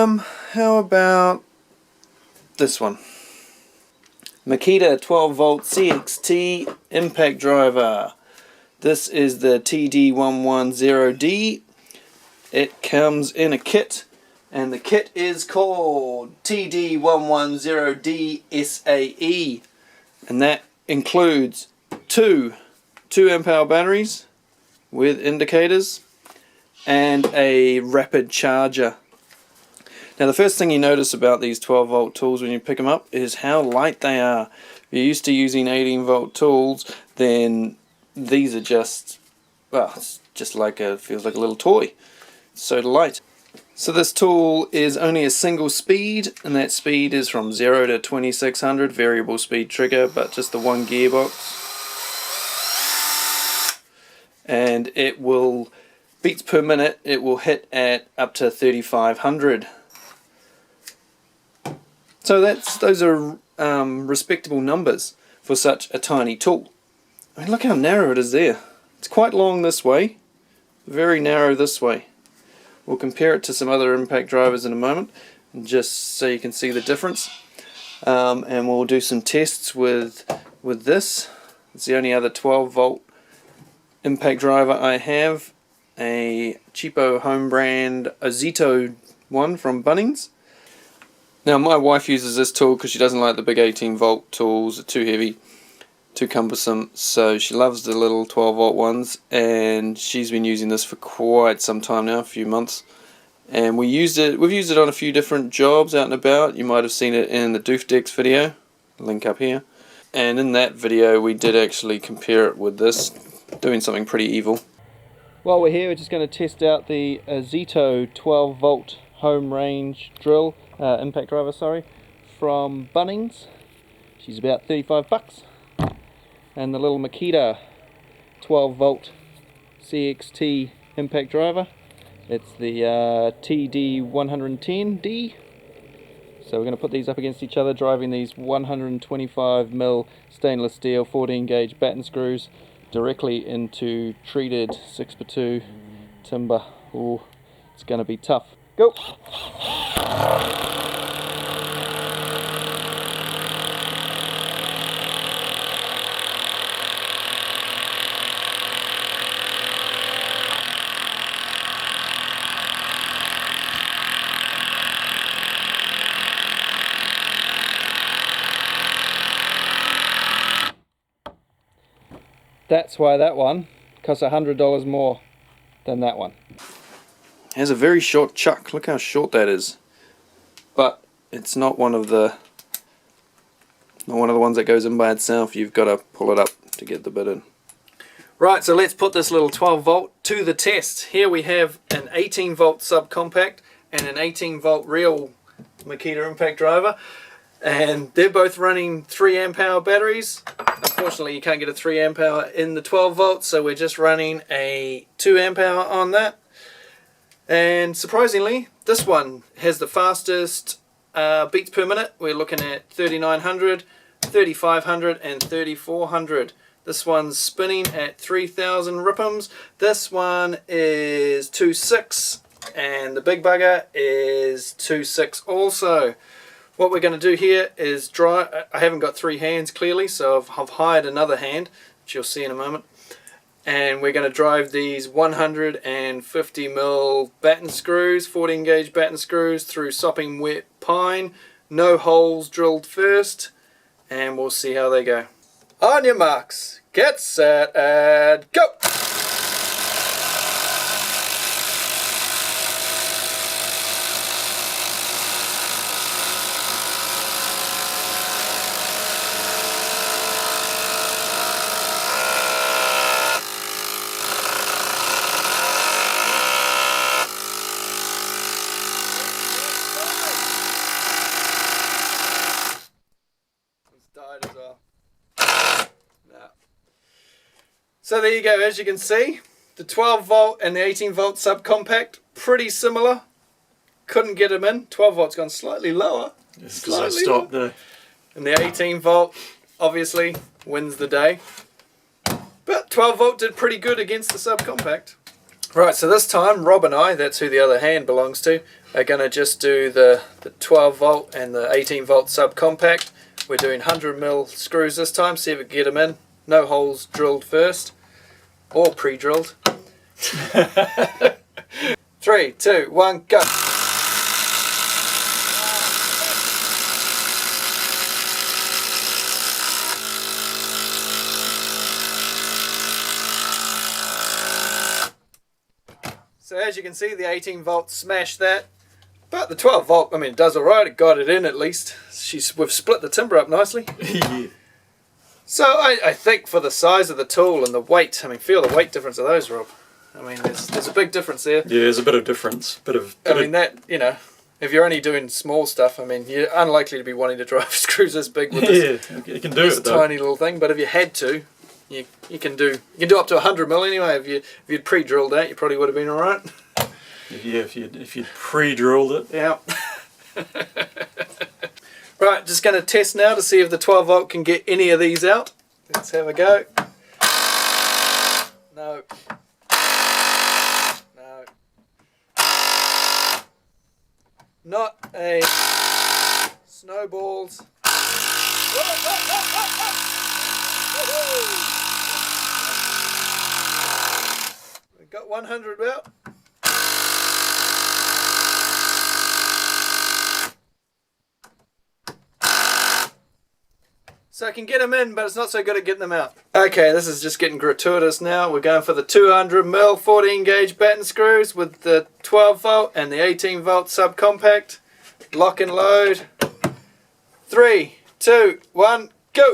How about this one? Makita 12v CXT impact driver. This is the TD110D. It comes in a kit, and the kit is called TD110D SAE, and that includes two 2 amp hour batteries with indicators and a rapid charger. Now the first thing you notice about these 12 volt tools when you pick them up is how light they are. If you're used to using 18 volt tools, then these are just, well, it's just like feels like a little toy. It's so light. So this tool is only a single speed, and that speed is from 0 to 2600, variable speed trigger, but just the one gearbox. And it will, beats per minute, it will hit at up to 3500. So those are respectable numbers for such a tiny tool. I mean, look how narrow it is there. It's quite long this way, very narrow this way. We'll compare it to some other impact drivers in a moment, just so you can see the difference. And we'll do some tests with this. It's the only other 12 volt impact driver I have. A cheapo home brand Azito one from Bunnings. Now my wife uses this tool because she doesn't like the big 18 volt tools. They're too heavy, too cumbersome, so she loves the little 12 volt ones, and she's been using this for quite some time now, a few months. And we've used it on a few different jobs out and about. You might have seen it in the Doof Decks video, link up here. And in that video we did actually compare it with this, doing something pretty evil. While we're here, we're just going to test out the Azito 12 volt home range drill, impact driver, sorry, from Bunnings. She's about 35 bucks. And the little Makita 12 volt CXT impact driver. It's the TD110D. So we're going to put these up against each other, driving these 125mm stainless steel 14 gauge batten screws directly into treated 6x2 timber. Ooh, it's going to be tough. Go! That's why that one costs $100 more than that one. It has a very short chuck. Look how short that is. But it's not one of the ones that goes in by itself. You've got to pull it up to get the bit in. Right, so let's put this little 12 volt to the test. Here we have an 18 volt subcompact and an 18 volt real Makita impact driver. And they're both running 3 amp hour batteries. Unfortunately, you can't get a 3 amp hour in the 12 volts, so we're just running a 2 amp hour on that. And surprisingly, this one has the fastest beats per minute. We're looking at 3900, 3500 and 3400. This one's spinning at 3000 ripms. This one is 2.6 and the big bugger is 2.6 also. What we're going to do here is drive. I haven't got 3 hands clearly, so I've hired another hand, which you'll see in a moment. And we're going to drive these 150mm batten screws, 14 gauge batten screws, through sopping wet pine. No holes drilled first, and we'll see how they go. On your marks, get set, and go! Died as well. No. So there you go. As you can see, the 12 volt and the 18 volt subcompact, pretty similar. Couldn't get them in. 12 volt's gone slightly lower. Yes, because I stopped there. And the 18 volt obviously wins the day. But 12 volt did pretty good against the subcompact. Right, so this time Rob and I, that's who the other hand belongs to, are going to just do the 12 volt and the 18 volt subcompact. We're doing 100mm screws this time, see if we can get them in. No holes drilled first, or pre-drilled. 3, 2, 1, go! So as you can see, the 18 volt smashed that, but the 12 volt, I mean, it does alright, it got it in at least. We've split the timber up nicely. Yeah. So I think for the size of the tool and the weight, I mean, feel the weight difference of those, Rob. I mean, there's a big difference there. Yeah, there's a bit of difference. I mean, that, you know, if you're only doing small stuff, I mean, you're unlikely to be wanting to drive screws this big with this, you can do this tiny little thing, but if you had to, you can do up to 100mm anyway. If you'd pre-drilled that, you probably would have been alright. Yeah, if you'd pre-drilled it. Yeah. Right, just going to test now to see if the 12 volt can get any of these out. Let's have a go. No. No. Not a snowballs. We've got 100 out. So I can get them in, but it's not so good at getting them out. Okay, this is just getting gratuitous now. We're going for the 200mm 14 gauge batten screws with the 12 volt and the 18 volt subcompact. Lock and load. 3, 2, 1, go!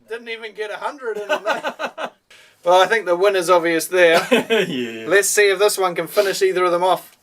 Didn't even get 100 in on that. Well, I think the winner's obvious there. Yeah. Let's see if this one can finish either of them off.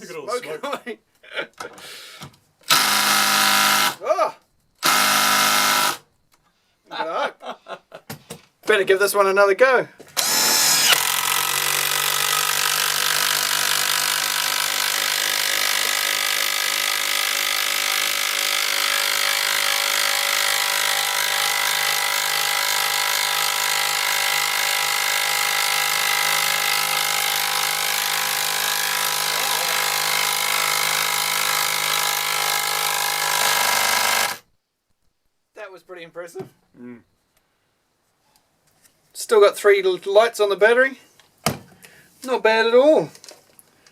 Look at all the smoke. Away. Oh. Better give this one another go. That was pretty impressive. Mm. Still got 3 lights on the battery. Not bad at all.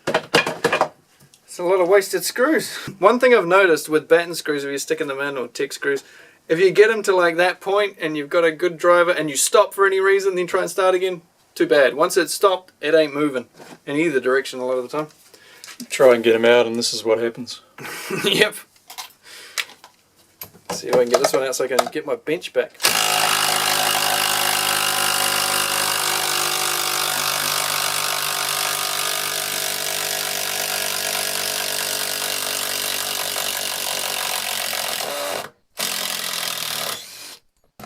It's a lot of wasted screws. One thing I've noticed with batten screws, if you're sticking them in, or tech screws, if you get them to like that point and you've got a good driver and you stop for any reason, then try and start again, too bad. Once it's stopped, it ain't moving in either direction a lot of the time. Try and get them out and this is what happens. Yep. See if I can get this one out so I can get my bench back.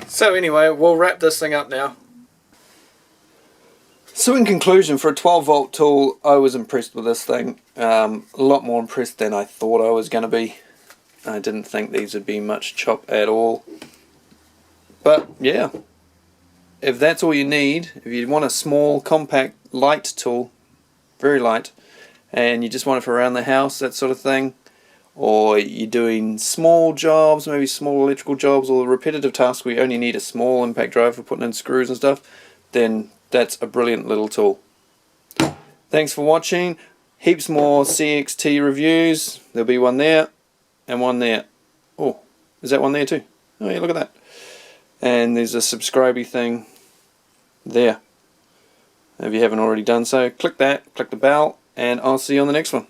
So anyway, we'll wrap this thing up now. So in conclusion, for a 12 volt tool, I was impressed with this thing. A lot more impressed than I thought I was going to be. I didn't think these would be much chop at all. But yeah, if that's all you need, if you want a small, compact, light tool, very light, and you just want it for around the house, that sort of thing, or you're doing small jobs, maybe small electrical jobs, or repetitive tasks where you only need a small impact drive for putting in screws and stuff, then that's a brilliant little tool. Thanks for watching. Heaps more CXT reviews. There'll be one there and one there. Oh, is that one there too? Oh yeah, look at that. And there's a subscribey thing there. If you haven't already done so, click that, click the bell, and I'll see you on the next one.